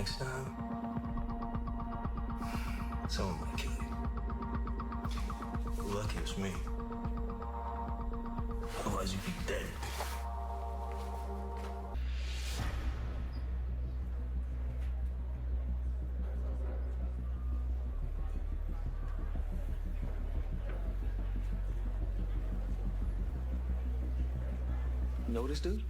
next time, someone might kill you. Lucky it's me. Otherwise you'd be dead. Notice, dude?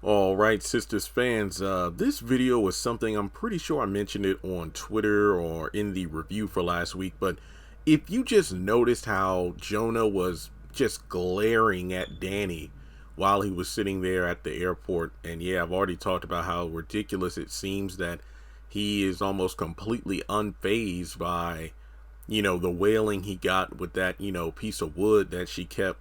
All right, Sistas fans, this video was something I'm pretty sure I mentioned it on Twitter or in the review for last week, but if you just noticed how Jonah was just glaring at Danni while he was sitting there at the airport, and yeah, I've already talked about how ridiculous it seems that he is almost completely unfazed by, the wailing he got with that, piece of wood that she kept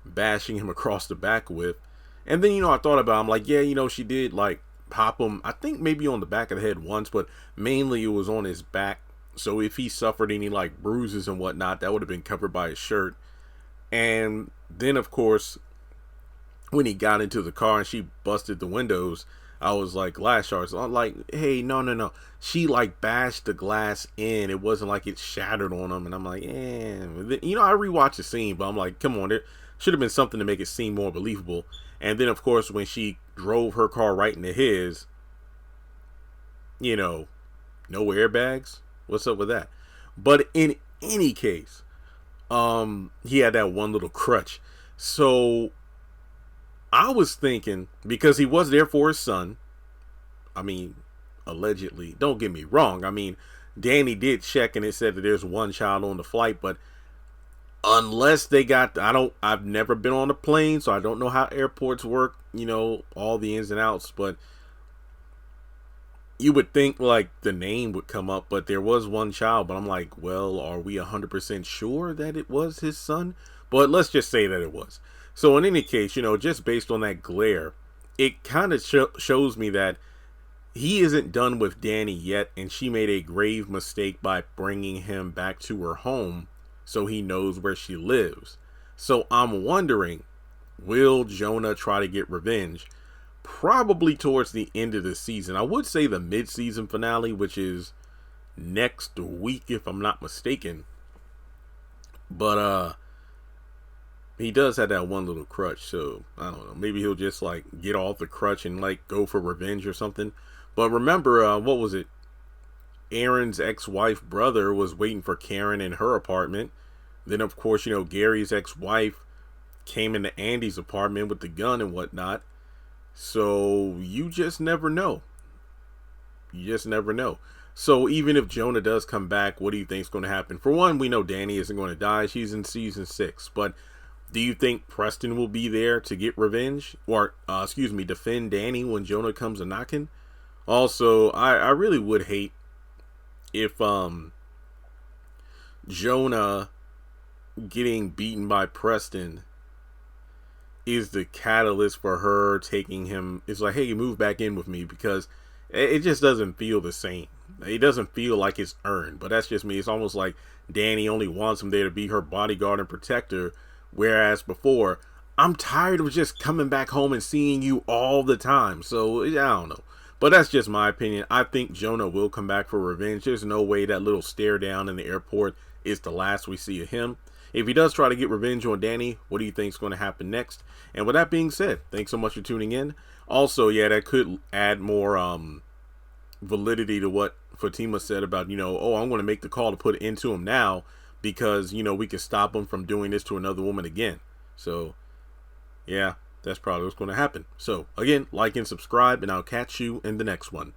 bashing him across the back with. And then, I thought about it, I'm like, yeah, she did like pop him, I think maybe on the back of the head once, but mainly it was on his back. So if he suffered any like bruises and whatnot, that would have been covered by his shirt. And then, of course, when he got into the car and she busted the windows, I was like, glass shards. I'm like, hey, no. She like bashed the glass in. It wasn't like it shattered on him. And I'm like, I rewatched the scene, but I'm like, come on, there should have been something to make it seem more believable. And then, of course, when she drove her car right into his, no airbags. What's up with that? But in any case, he had that one little crutch. So I was thinking, because he was there for his son, I mean, allegedly, don't get me wrong. I mean, Danni did check and it said that there's one child on the flight, but unless they got, I've never been on a plane, so I don't know how airports work, all the ins and outs, but you would think like the name would come up, but there was one child, but I'm like, well, are we 100% sure that it was his son? But let's just say that it was. So in any case, just based on that glare, it kind of shows me that he isn't done with Danni yet, and she made a grave mistake by bringing him back to her home so he knows where she lives. So I'm wondering, will Jonah try to get revenge? Probably towards the end of the season. I would say the mid-season finale, which is next week if I'm not mistaken. But he does have that one little crutch, so I don't know. Maybe he'll just like get off the crutch and like go for revenge or something. But remember, what was it? Aaron's ex-wife brother was waiting for Karen in her apartment. Then, of course, Gary's ex-wife came into Andy's apartment with the gun and whatnot. So you just never know. You just never know. So even if Jonah does come back, what do you think is going to happen? For one, we know Danni isn't going to die. She's in season 6. But do you think Preston will be there to get revenge? Or, defend Danni when Jonah comes a knocking? Also, I really would hate if Jonah getting beaten by Preston is the catalyst for her taking him. It's like, hey, move back in with me, because it just doesn't feel the same. It doesn't feel like it's earned, but that's just me. It's almost like Danni only wants him there to be her bodyguard and protector, whereas before, I'm tired of just coming back home and seeing you all the time. So I don't know, but that's just my opinion. I think Jonah will come back for revenge. There's no way that little stare down in the airport is the last we see of him. If he does try to get revenge on Danni, what do you think is going to happen next? And with that being said, thanks so much for tuning in. Also, yeah, that could add more validity to what Fatima said about, I'm going to make the call to put it into him now because, we can stop him from doing this to another woman again. So, yeah, that's probably what's going to happen. So, again, like and subscribe, and I'll catch you in the next one.